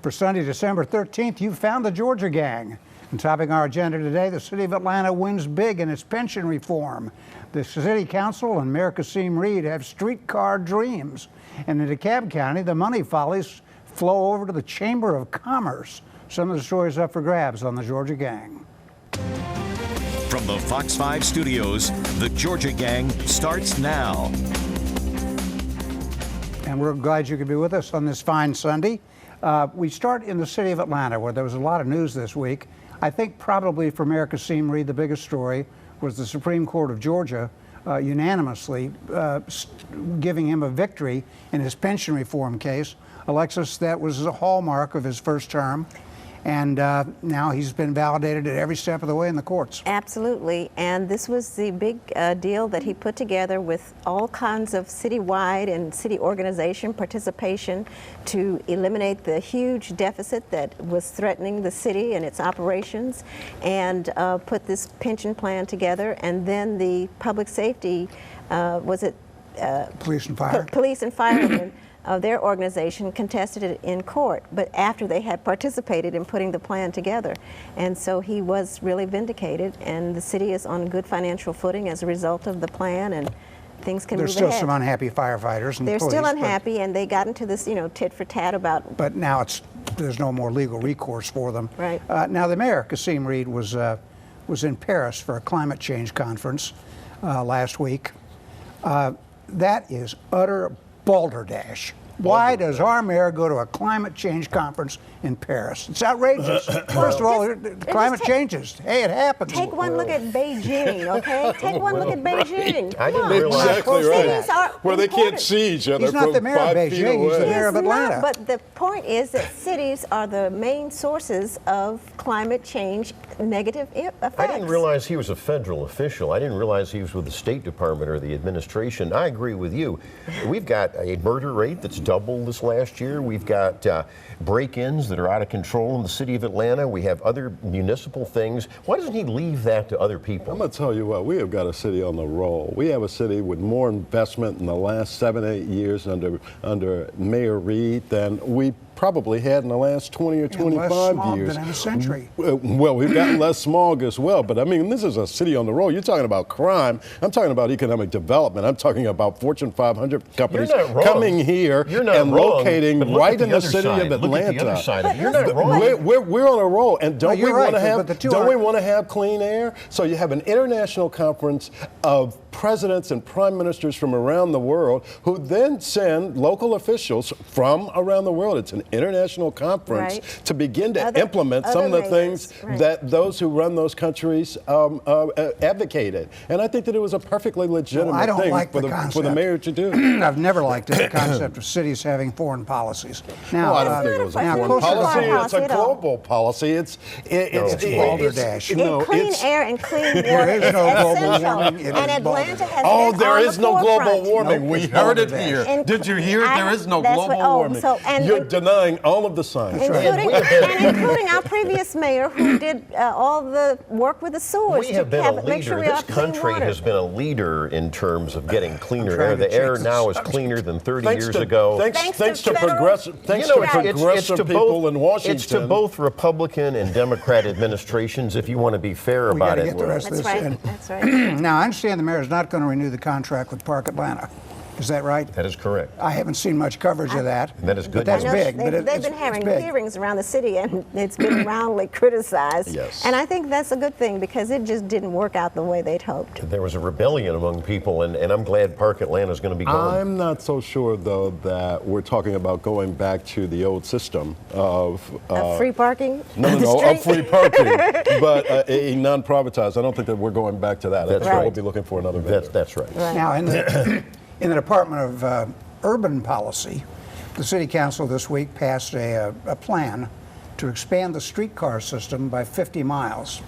For Sunday, December 13th, you found the Georgia Gang. And topping our agenda today, the City of Atlanta wins big in its pension reform. The City Council and Mayor Kasim Reed have streetcar dreams. And in DeKalb County, the money follies flow over to the Chamber of Commerce. Some of the stories up for grabs on the Georgia Gang. From the Fox 5 studios, the Georgia Gang starts now. And we're glad you could be with us on this fine Sunday. We start in the city of Atlanta, where there was a lot of news this week. I think probably for Mayor Kasim Reed, the biggest story was the Supreme Court of Georgia unanimously giving him a victory in his pension reform case. Alexis, that was a hallmark of his first term. And now he's been validated at every step of the way in the courts. Absolutely. And this was the big deal that he put together with all kinds of citywide and city organization participation to eliminate the huge deficit that was threatening the city and its operations, and put this pension plan together. And then the public safety, Police and fire? Police and firemen. Their organization contested it in court, but after they had participated in putting the plan together. And so he was really vindicated, and the city is on good financial footing as a result of the plan, and things can move ahead. There's still some unhappy firefighters and They're police, still unhappy, and they got into this, tit for tat about... But now there's no more legal recourse for them. Right. Now, the mayor, Kasim Reed, was in Paris for a climate change conference last week. That is utter balderdash. Why does our mayor go to a climate change conference in Paris? It's outrageous. First of all, climate changes. Hey, it happens. Take one look at Beijing, okay? Take one look at Beijing. I didn't realize exactly right. Where they important. can't see each other. He's not the mayor of Beijing. He's the mayor of Atlanta. Not, but the point is that cities are the main sources of climate change negative effects. I didn't realize he was a federal official. I didn't realize he was with the State Department or the administration. I agree with you. We've got a murder rate that's doubled this last year. We've got break-ins that are out of control in the city of Atlanta. We have other municipal things. Why doesn't he leave that to other people? I'm going to tell you what, we have got a city on the roll. We have a city with more investment in the last 7-8 years under Mayor Reed than we probably had in the last 20 or 25 less smog years. than in a century. Well, we've gotten less smog as well, but I mean, this is a city on the roll. You're talking about crime. I'm talking about economic development. I'm talking about Fortune 500 companies coming here and locating right in the city of Atlanta. Look at the other side. You're not wrong. We're on a roll, and don't we want to have clean air? So you have an international conference of presidents and prime ministers from around the world who then send local officials from around the world. It's an international conference to begin to implement some of the things that those who run those countries advocated. And I think that it was a perfectly legitimate thing for the mayor to do. I've never liked the concept of cities having foreign policies. Now, I don't think it was a foreign policy. It's a global policy. It's balderdash. Clean air and clean water. There is no global warming. And Atlanta has there is no global warming. We heard it here. Did you hear it? There is no global warming. You're denying all of the science. Including our previous mayor who did all the work with the sewers. We have been a leader. This country has been a leader in terms of getting cleaner air. The air now is cleaner than 30 years ago. Thanks to progressive people in Washington. It's to both Republican and Democrat administrations, if you want to be fair about it. That's right. Now, I understand the mayor is not going to renew the contract with Park Atlanta. Is that right? That is correct. I haven't seen much coverage of that. And that is good. But that's big. They've been having hearings around the city, and it's been roundly criticized. Yes. And I think that's a good thing because it just didn't work out the way they'd hoped. There was a rebellion among people, and I'm glad Park Atlanta is going to be gone. I'm not so sure, though, that we're talking about going back to the old system of free parking. No, of free parking, but a non-privatized. I don't think that we're going back to that. That's right. right. We'll be looking for another vendor. That's right. Now, in the Department of Urban Policy, the City Council this week passed a plan to expand the streetcar system by 50 miles.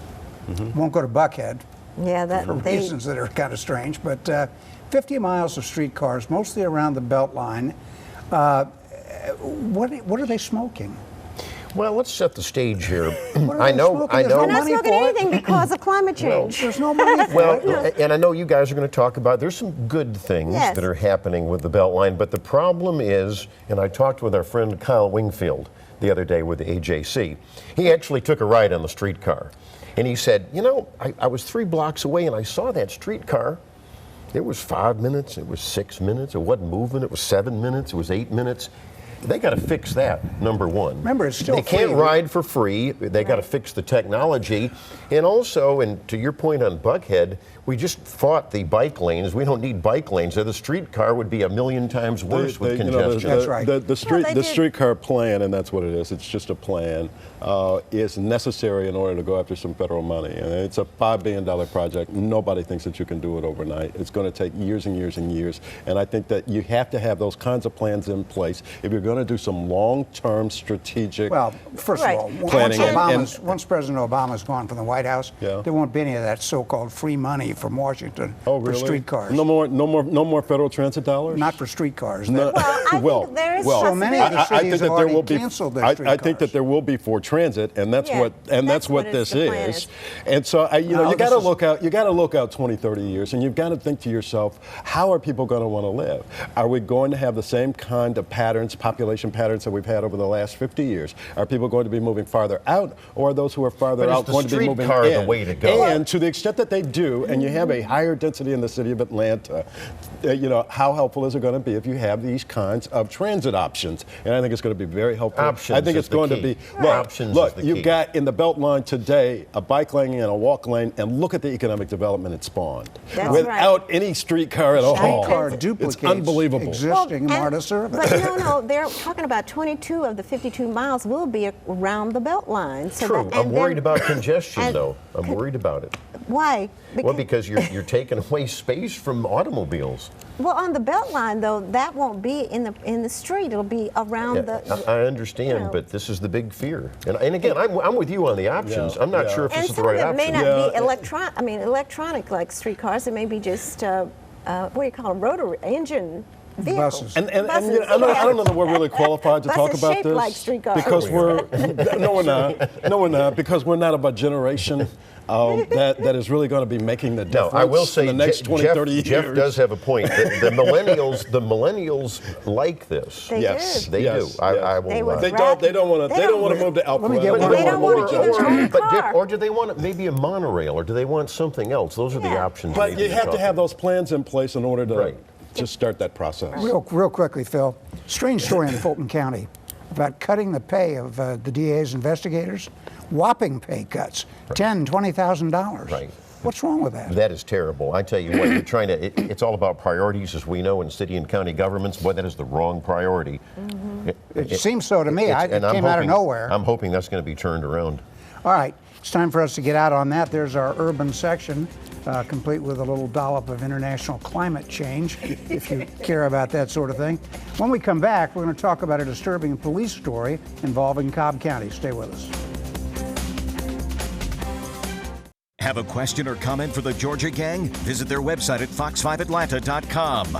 Won't go to Buckhead for reasons that are kind of strange, but 50 miles of streetcars, mostly around the Beltline. What are they smoking? Well, let's set the stage here. I know. They're not smoking anything because of climate change. There's no money for it. And I know you guys are going to talk about, there's some good things that are happening with the Beltline, but the problem is, and I talked with our friend Kyle Wingfield the other day with the AJC. He actually took a ride on the streetcar. And he said, you know, I was 3 blocks away and I saw that streetcar. It was 5 minutes, it was 6 minutes, it wasn't moving, it was 7 minutes, it was 8 minutes. They got to fix that, number one. Remember, it's still They can't free. ride for free. They got to fix the technology. And also, and to your point on Buckhead, we just fought the bike lanes. We don't need bike lanes. The streetcar would be a million times worse with congestion. That's right. The streetcar plan, and that's what it is. It's just a plan. Is necessary in order to go after some federal money. And it's a $5 billion project. Nobody thinks that you can do it overnight. It's going to take years and years and years. And I think that you have to have those kinds of plans in place if you're going to do some long-term strategic. Well, first Right. of all, Planning once President Obama's gone from the White House, there won't be any of that so-called free money from Washington for streetcars. No more federal transit dollars? Not for streetcars. No. Well, I think there is so many of the cities have already canceled their I streetcars. think that there will be for transit, and that's what the this plan is. And so you No, got to this is- look out. You got to look out 20, 30 years, and you've got to think to yourself, how are people going to want to live? Are we going to have the same kind of patterns, population patterns that we've had over the last 50 years? Are people going to be moving farther out, or are those who are farther But is out the going to be moving streetcar in? the way to go? And to the extent that they do, and you have a higher density in the city of Atlanta, how helpful is it going to be if you have these kinds of transit options? And I think it's going to be very helpful. Options I think is it's the going key. to be. Right. Options Look, is the you've key. got in the Beltline today a bike lane and a walk lane, and look at the economic development it spawned. That's without any streetcar at all. Streetcar It's duplicates It's unbelievable. existing MARTA service. But no, they're talking about 22 of the 52 miles will be around the Beltline. So True. that, I'm and worried then- about congestion, and- though. I'm worried about it. Why? Well, because you're taking away space from automobiles. Well, on the Beltline though, that won't be in the street. It'll be around the. I understand, but this is the big fear. And again, I'm with you on the options. I'm not sure if And this is the some of right it may option. not be electronic like streetcars. It may be just what do you call them, rotary engine vehicles. Buses. And Buses, I don't know that we're really qualified to talk Buses about shaped this like streetcars. because no, we're not because we're not about generation that is really going to be making the difference. No, I will say in the next 20, Jeff, 30 years. Jeff does have a point. The millennials like this. They Yes, do. They yes, do. I yes. will. They would They don't want to move to Alpharetta. me get one They don't more. want to get in their own car. Or do they want maybe a monorail, or do they want something else? Those are the Yeah. options. But maybe you to have to talk have those plans in place in order to Right. just start that process. Real quickly, Phil. Strange story in Fulton County about cutting the pay of the DA's investigators. Whopping pay cuts, $10,000, $20,000. Right. What's wrong with that? That is terrible. I tell you what, you're trying to, it's all about priorities, as we know in city and county governments. Boy, that is the wrong priority. It seems so to me. It's- It and I'm came out of hoping- nowhere. I'm hoping that's going to be turned around. All right, it's time for us to get out on that. There's our urban section, complete with a little dollop of international climate change, if you care about that sort of thing. When we come back, we're going to talk about a disturbing police story involving Cobb County. Stay with us. Have a question or comment for the Georgia Gang? Visit their website at fox5atlanta.com.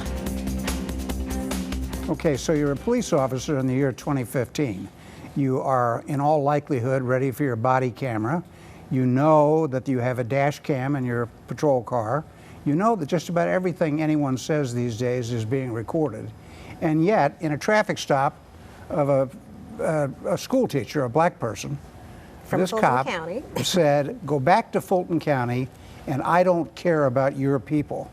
Okay, so you're a police officer in the year 2015. You are, in all likelihood, ready for your body camera. You know that you have a dash cam in your patrol car. You know that just about everything anyone says these days is being recorded. And yet, in a traffic stop of a school teacher, a black person, From this Fulton cop County. said, go back to Fulton County and I don't care about your people.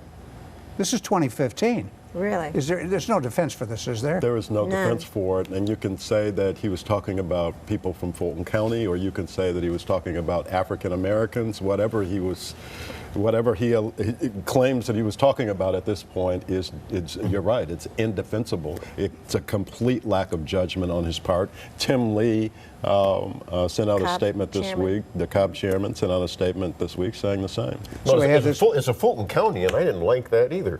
This is 2015. Really? There's no defense for this, is there? There is no None. defense for it, and you can say that he was talking about people from Fulton County, or you can say that he was talking about African Americans. Whatever he claims that he was talking about at this point you're right, it's indefensible. It's a complete lack of judgment on his part. Tim Lee sent out a Cobb statement this chairman. week. The Cobb chairman sent out a statement this week saying the same. So Well, we have it's a Fulton County, and I didn't like that either.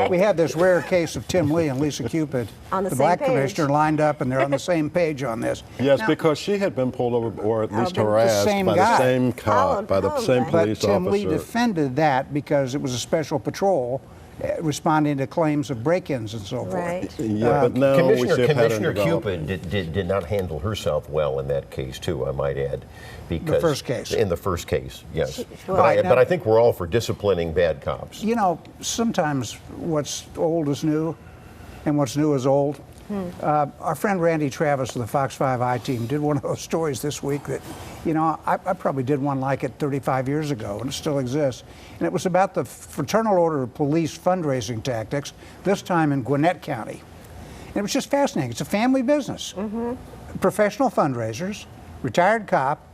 We had this rare case of Tim Lee and Lisa Cupid, On the the same black page. commissioner, lined up, and they're on the same page on this. Yes, Now, because she had been pulled over, or at least the harassed same by guy. the same cop, Followed by the home, same right? police but Tim Lee officer. defended that because it was a special patrol responding to claims of break-ins and so forth. Right. Yeah, but now we see a pattern Commissioner develop. Cupid did not handle herself well in that case, too, I might add. Because first case. In the first case, yes. Well, But I think we're all for disciplining bad cops. You know, sometimes what's old is new and what's new is old. Our friend Randy Travis of the Fox 5 I team did one of those stories this week that, you know, I probably did one like it 35 years ago, and it still exists. And it was about the Fraternal Order of Police fundraising tactics, this time in Gwinnett County. And it was just fascinating. It's a family business. Professional fundraisers, retired cop,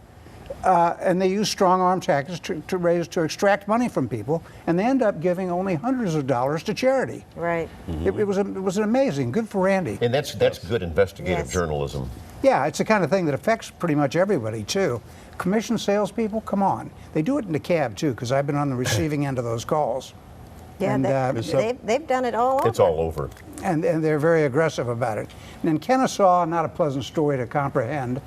and they use strong-arm tactics to extract money from people, and they end up giving only hundreds of dollars to charity. Right. It was an amazing. Good for Randy. And that's good investigative journalism. Yeah, it's the kind of thing that affects pretty much everybody too. Commission salespeople, come on. They do it in the cab too, because I've been on the receiving end of those calls. Yeah, And, they've done it all over. It's all over. And they're very aggressive about it. And in Kennesaw, not a pleasant story to comprehend.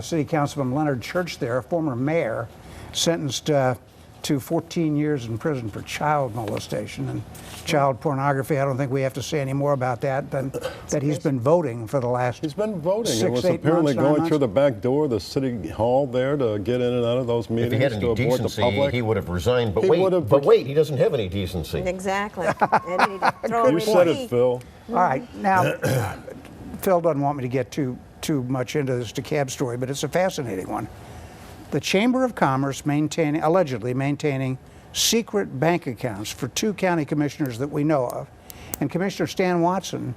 City Councilman Leonard Church there, former mayor, sentenced to 14 years in prison for child molestation and child pornography. I don't think we have to say any more about that than that he's been voting for the last He's been voting. 6, It was 8 apparently months, 9 going through the months. back door of the city hall there to get in and out of those meetings If he had to any avoid the decency, public. he would have resigned. But He would have- wait, he doesn't have any decency. Exactly. And he need to throw You him said in. it, Phil. All right, now, Phil doesn't want me to get too much into this DeKalb story, but it's a fascinating one. The Chamber of Commerce allegedly maintaining secret bank accounts for 2 county commissioners that we know of, and Commissioner Stan Watson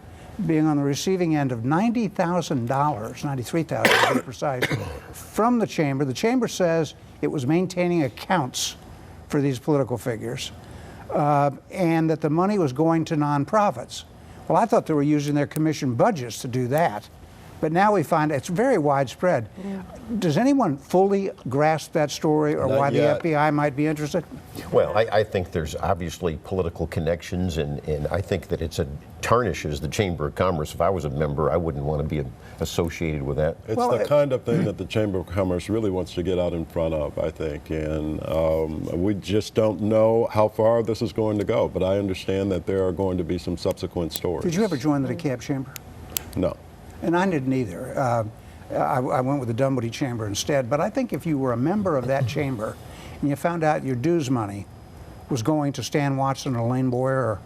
being on the receiving end of $90,000, $93,000 to be precise, from the chamber. The chamber says it was maintaining accounts for these political figures, and that the money was going to nonprofits. Well, I thought they were using their commission budgets to do that. But now we find it's very widespread. Yeah. Does anyone fully grasp that story or Not why yet. the FBI might be interested? Well, I think there's obviously political connections, and I think that it tarnishes the Chamber of Commerce. If I was a member, I wouldn't want to be associated with that. It's Well, the kind of thing that the Chamber of Commerce really wants to get out in front of, I think. And we just don't know how far this is going to go. But I understand that there are going to be some subsequent stories. Did you ever join the DeKalb Chamber? No. And I didn't either. I went with the Dunwoody Chamber instead. But I think if you were a member of that chamber and you found out your dues money was going to Stan Watson or Elaine Boyer or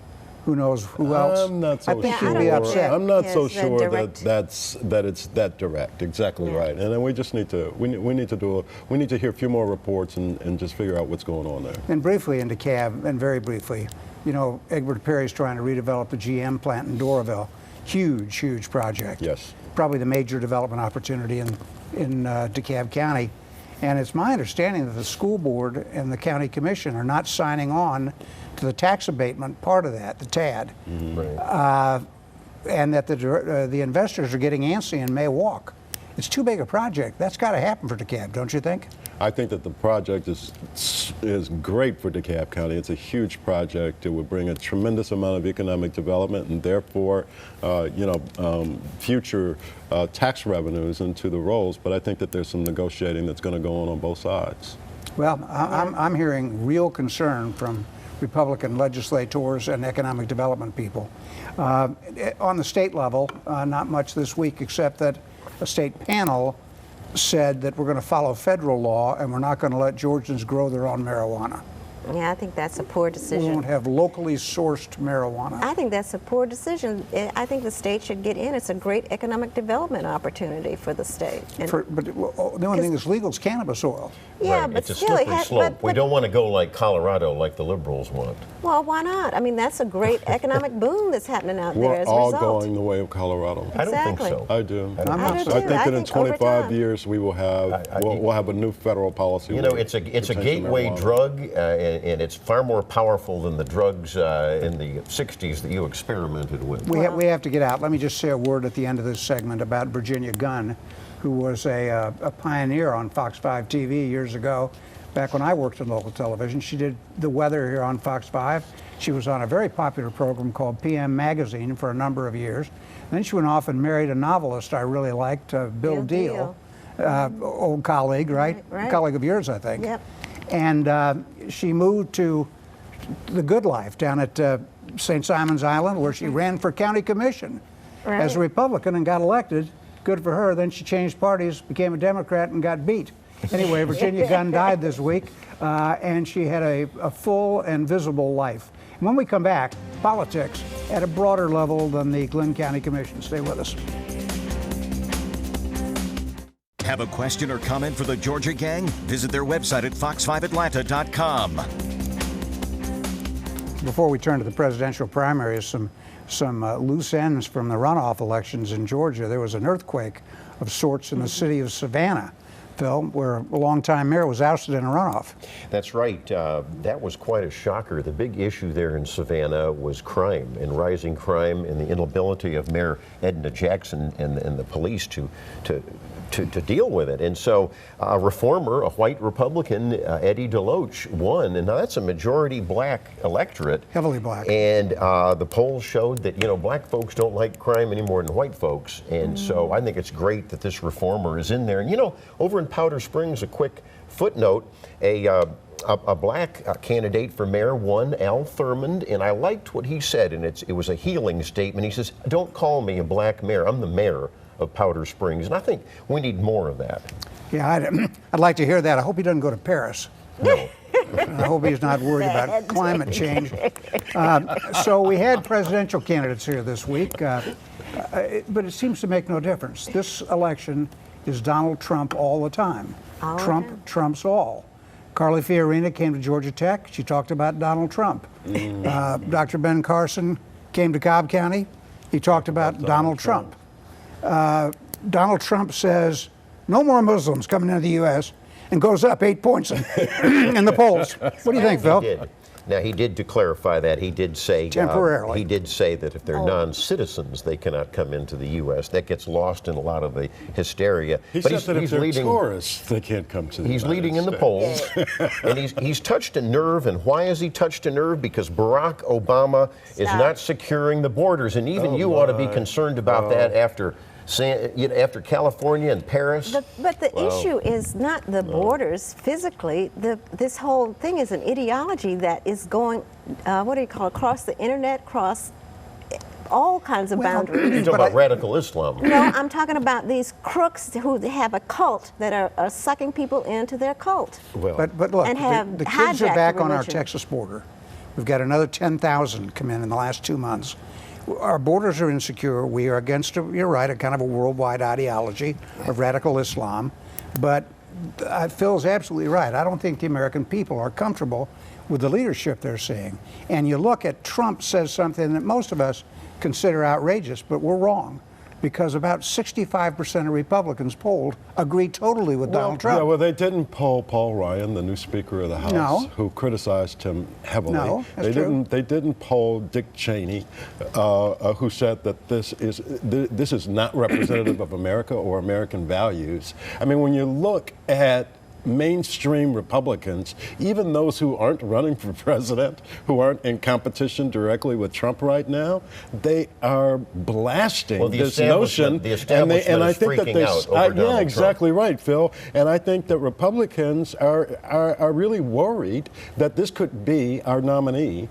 who knows who else, I'm not so I think sure. you'd be upset. I'm not so Yes, that sure direct- that it's that direct. Exactly Yeah. right. And then we just need to we need to hear a few more reports and just figure out what's going on there. And briefly in DeKalb, and very briefly, you know, Egbert Perry's trying to redevelop the GM plant in Doraville. Huge, huge project. Yes. Probably the major development opportunity in DeKalb County. And it's my understanding that the school board and the county commission are not signing on to the tax abatement part of that, the TAD. Right. And that the investors are getting antsy and may walk. It's too big a project. That's got to happen for DeKalb, don't you think? I think that the project is great for DeKalb County. It's a huge project. It would bring a tremendous amount of economic development and therefore, future tax revenues into the rolls. But I think that there's some negotiating that's going to go on both sides. Well, I'm hearing real concern from Republican legislators and economic development people. On the state level, not much this week except that a state panel said that we're going to follow federal law and we're not going to let Georgians grow their own marijuana. Yeah, I think that's a poor We decision. won't have locally sourced marijuana. I think that's a poor decision. I think the state should get in. It's a great economic development opportunity for the state. And But the only thing that's legal is cannabis oil. yeah, Right. but It's a still, slippery slope. We but- don't want to go like Colorado, like the liberals want. Well, why not? I mean, that's a great economic boom that's happening out there We're as a all result. going the way of Colorado. I don't think Exactly. so. I do. I'm I not do so- too. I think that in think over 25 time. years we will have we'll have a new federal policy. You know, with it's a protection gateway marijuana. drug, and it's far more powerful than the drugs in the 60s that you experimented with. We have to get out. Let me just say a word at the end of this segment about Virginia Gunn, who was a pioneer on Fox 5 TV years ago. Back when I worked in local television, she did the weather here on Fox 5. She was on a very popular program called PM Magazine for a number of years. Then she went off and married a novelist I really liked, Bill Deal, old colleague, right? Right. Colleague of yours, I think. Yep. And she moved to the good life down at St. Simon's Island, where she ran for county commission as a Right. Republican and got elected. Good for her. Then she changed parties, became a Democrat, and got beat. Anyway, Virginia Gunn died this week, and she had a full and visible life. When we come back, politics at a broader level than the Glenn County Commission. Stay with us. Have a question or comment for the Georgia Gang? Visit their website at fox5atlanta.com. Before we turn to the presidential primaries, some loose ends from the runoff elections in Georgia. There was an earthquake of sorts in the city of Savannah, Phil, where a longtime mayor was ousted in a runoff. That's right. That was quite a shocker. The big issue there in Savannah was crime and rising crime and the inability of Mayor Edna Jackson and the police to deal with it. And so a reformer, a white Republican, Eddie DeLoach, won. And now that's a majority black electorate. Heavily black. And the polls showed that, black folks don't like crime any more than white folks. And so I think it's great that this reformer is in there. And, over in Powder Springs, a quick footnote, a black candidate for mayor won, Al Thurmond, and I liked what he said, and it was a healing statement. He says, "Don't call me a black mayor. I'm the mayor of Powder Springs." And I think we need more of that. Yeah, I'd like to hear that. I hope he doesn't go to Paris. No. I hope he's not worried about climate change. So we had presidential candidates here this week, but it seems to make no difference. This election is Donald Trump all the time. Trump trumps all. Carly Fiorina came to Georgia Tech. She talked about Donald Trump. Dr. Ben Carson came to Cobb County. He talked about Donald Trump. Donald Trump says, no more Muslims coming into the U.S., and goes up 8 points in the polls. What do you think, Phil? He did. Now, he did, to clarify that, he did say temporarily. He did say that if they're non-citizens, they cannot come into the U.S. That gets lost in a lot of the hysteria. He said that if they're tourists, they can't come to the He's United leading in the polls, and he's touched a nerve. And why has he touched a nerve? Because Barack Obama is not securing the borders, and even you ought to be concerned about that after California and Paris. But the issue is not the borders physically. This whole thing is an ideology that is going, across the internet, across all kinds of boundaries. You're talking about radical Islam. No, I'm talking about these crooks who have a cult that are sucking people into their cult. Well, but look, and have the kids are back on our religion. Texas border. We've got another 10,000 come in the last 2 months. Our borders are insecure. We are against, you're right, a kind of a worldwide ideology of radical Islam. But Phil's absolutely right. I don't think the American people are comfortable with the leadership they're seeing. And you look at Trump says something that most of us consider outrageous, but we're wrong. Because about 65% of Republicans polled agree totally with Donald Trump. Yeah, well, they didn't poll Paul Ryan, the new Speaker of the House, who criticized him heavily. No, that's true. They didn't poll Dick Cheney, who said that this is not representative of America or American values. I mean, when you look at mainstream Republicans, even those who aren't running for president, who aren't in competition directly with Trump right now, they are blasting this notion. The establishment is freaking out over Donald Trump. Exactly right, Phil. And I think that Republicans are really worried that this could be our nominee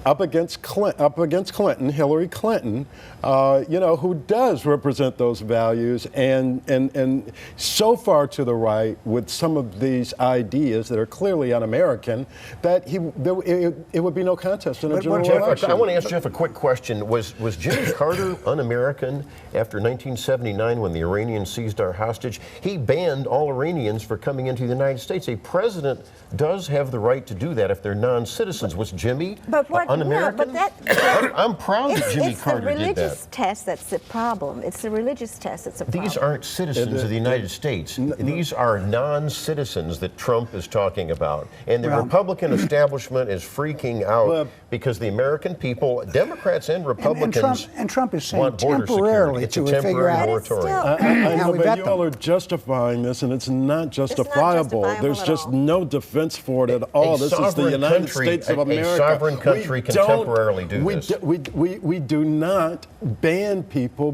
up against Clinton, Hillary Clinton, who does represent those values and so far to the right with some of these ideas that are clearly un-American that it would be no contest in a general election. I want to ask Jeff a quick question. Was Jimmy Carter un-American after 1979 when the Iranians seized our hostage? He banned all Iranians for coming into the United States. A president does have the right to do that if they're non-citizens. Was Jimmy un-American? No, but I'm proud that Jimmy Carter did that. It's the religious test that's the problem. It's the religious test that's the problem. These aren't citizens of the United States. These are non-citizens that Trump is talking about. And the Republican establishment is freaking out because the American people, Democrats and Republicans, and Trump is saying want border temporarily security. to figure out. Moratorium. I know, but you all are justifying this, and it's not justifiable. There's just no defense for it at all. This is the United States of America. A sovereign country can temporarily do this. We do not ban people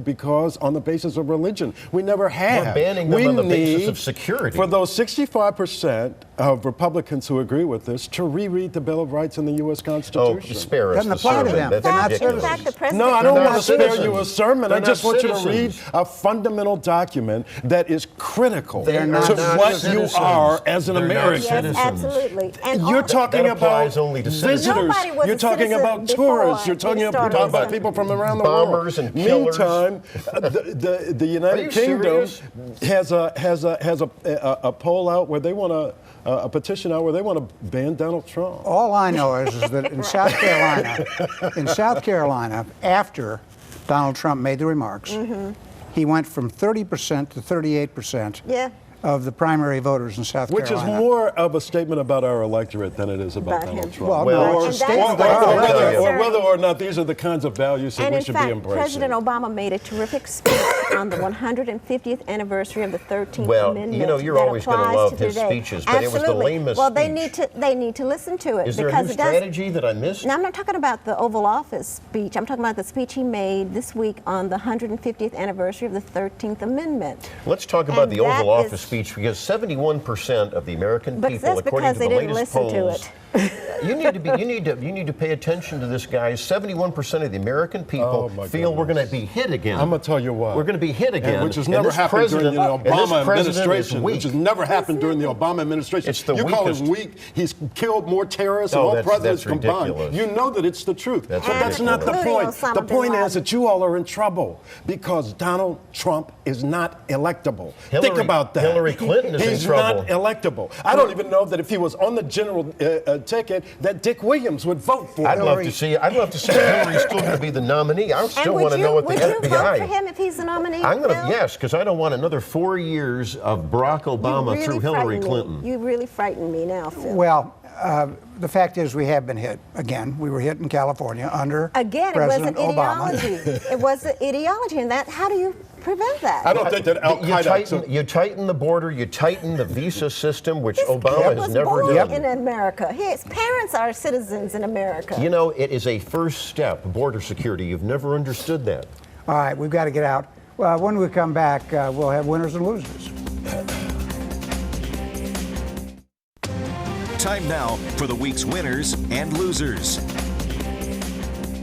on the basis of religion. We never have. We're banning them on the basis of security. For those 65% of Republicans who agree with this, to reread the Bill of Rights in the U.S. Constitution. Oh, spare us Doesn't the apply to sermon. them. That's They're not ridiculous. In fact, the president No, I don't want to spare citizens. you a sermon. They're I just not want you to citizens. read a fundamental document that is critical They're to not what citizens. you are as an They're not American. Yes, citizens. absolutely. And You're talking That applies about only to visitors. Nobody was You're a talking about tourists. You're talking about people from around the world. Bombers and killers. Meantime, the United Kingdom has a poll out where they want a petition out where they want to ban Donald Trump. All I know is that in South Carolina, after Donald Trump made the remarks, he went from 30% to 38% of the primary voters in South Carolina. Which is more of a statement about our electorate than it is about Donald Trump. Well, or whether or not these are the kinds of values that we should be embracing. And in fact, President Obama made a terrific speech on the 150th anniversary of the 13th Amendment. You know, you're always going to love his speeches, but it was the lamest Well, speech. they need to listen to it. Is there a new strategy that I missed? Now, I'm not talking about the Oval Office speech. I'm talking about the speech he made this week on the 150th anniversary of the 13th Amendment. Let's talk about the Oval Office speech, because 71% of the American people, according to the latest polls, you need to pay attention to this, guys. 71% of the American people feel we're going to be hit again. I'm going to tell you what. We're going to be hit again. Which has never happened during the Obama administration. Which has never happened during the Obama administration. It's the you weakest. call him weak. He's killed more terrorists than all presidents combined. You know that it's the truth. But that's not the point. The point is that you all are in trouble because Donald Trump is not electable. Think about that. Hillary Clinton is He's in trouble. not electable. I don't even know that if he was on the general ticket, that Dick Williams would vote for him. I'd love to see Hillary's still going to be the nominee. I still want to know what the FBI. Would you vote for him if he's the nominee? Yes, because I don't want another 4 years of Barack Obama through Hillary Clinton. You really frighten me now, Phil. Well, the fact is we have been hit again. We were hit in California under President Obama. It was an ideology, and how do you prevent that? I don't think that Al-Qaeda... You tighten the border, you tighten the visa system, which Obama has never done. In America. His parents are citizens in America. You know, it is a first step, border security. You've never understood that. All right, we've got to get out. Well, when we come back, we'll have winners and losers. Time now for the week's winners and losers.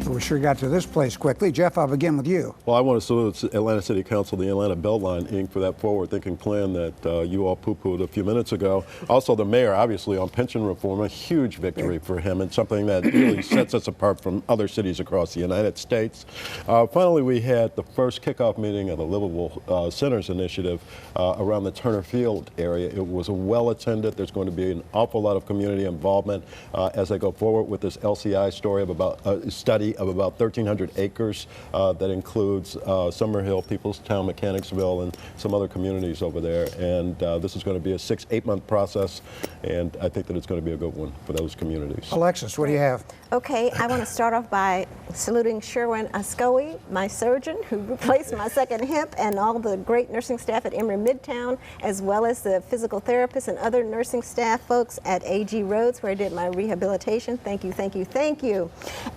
We sure got to this place quickly. Jeff, I'll begin with you. Well, I want to salute Atlanta City Council, the Atlanta Beltline, Inc. for that forward-thinking plan that you all poo-pooed a few minutes ago. Also, the mayor, obviously, on pension reform, a huge victory for him and something that really sets us apart from other cities across the United States. Finally, we had the first kickoff meeting of the Livable Centers Initiative around the Turner Field area. It was well-attended. There's going to be an awful lot of community involvement as they go forward with this LCI story of study of about 1,300 acres that includes Summerhill, Peoplestown, Mechanicsville, and some other communities over there. And this is going to be a 6-8 month process, and I think that it's going to be a good one for those communities. Alexis, what do you have? Okay, I want to start off by saluting Sherwin Ascoe, my surgeon, who replaced my second hip, and all the great nursing staff at Emory Midtown, as well as the physical therapists and other nursing staff folks at AG Rhodes, where I did my rehabilitation. Thank you, thank you, thank you.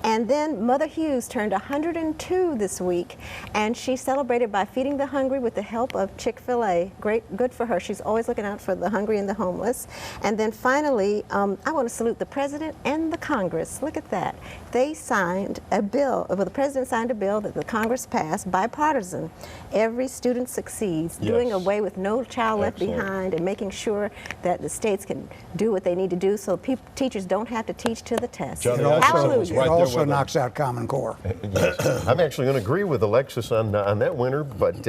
And then Mother Hughes turned 102 this week, and she celebrated by feeding the hungry with the help of Chick-fil-A. Good for her. She's always looking out for the hungry and the homeless. And then finally, I want to salute the President and the Congress. Look at that. They signed a bill, the President signed a bill that the Congress passed, bipartisan. Every student succeeds, doing away with No Child Left Behind and making sure that the states can do what they need to do so teachers don't have to teach to the test. Hallelujah. It also knocks out Common Core. Yes. I'm actually going to agree with Alexis on that winner, but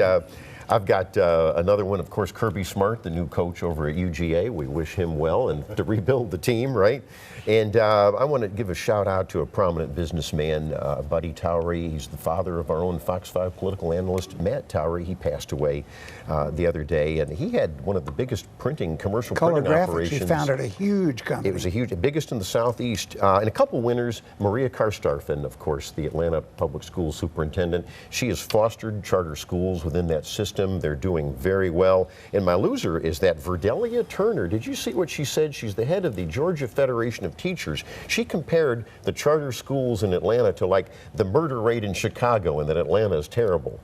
I've got another one, of course, Kirby Smart, the new coach over at UGA. We wish him well and to rebuild the team, right? And I want to give a shout out to a prominent businessman, Buddy Towery. He's the father of our own Fox 5 political analyst, Matt Towery. He passed away the other day, and he had one of the biggest commercial printing operations. He founded a huge company. It was the biggest in the Southeast. And a couple winners, Maria Karstarfen, of course, the Atlanta Public Schools superintendent. She has fostered charter schools within that system. They're doing very well. And my loser is that Verdelia Turner. Did you see what she said? She's the head of the Georgia Federation of Teachers. She compared the charter schools in Atlanta to like the murder rate in Chicago, and that Atlanta is terrible.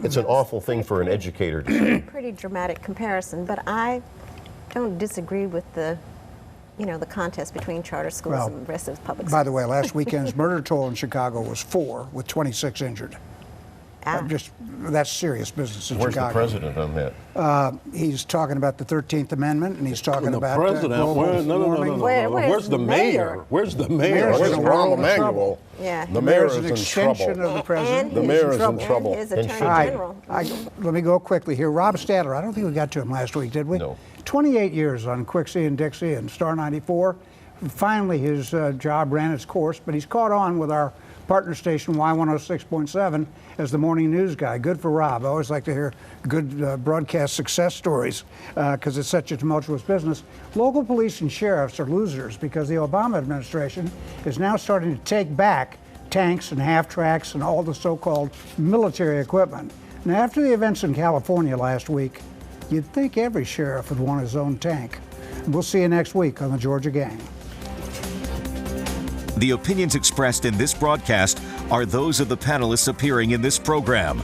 It's an awful thing for an educator to say. Pretty dramatic comparison, but I don't disagree with the contest between charter schools and the rest of the public schools. By the way, last weekend's murder toll in Chicago was 4 with 26 injured. That's serious business in Where's Chicago. the president on that? He's talking about the 13th Amendment, and he's talking about president. warming. Where's the mayor? Where's the mayor? Mayor's Where's in Rahm trouble. Emanuel? Yeah. The mayor Mayor's is an in extension trouble. of the president. The He's mayor is in trouble. trouble. And his And attorney should All right, general. let me go quickly here. Rob Stadler, I don't think we got to him last week, did we? No. 28 years on Quixie and Dixie and Star 94. Finally, his job ran its course, but he's caught on with our partner station Y106.7 as the morning news guy. Good for Rob. I always like to hear good broadcast success stories because it's such a tumultuous business. Local police and sheriffs are losers because the Obama administration is now starting to take back tanks and half-tracks and all the so-called military equipment. Now, after the events in California last week, you'd think every sheriff would want his own tank. We'll see you next week on the Georgia Gang. The opinions expressed in this broadcast are those of the panelists appearing in this program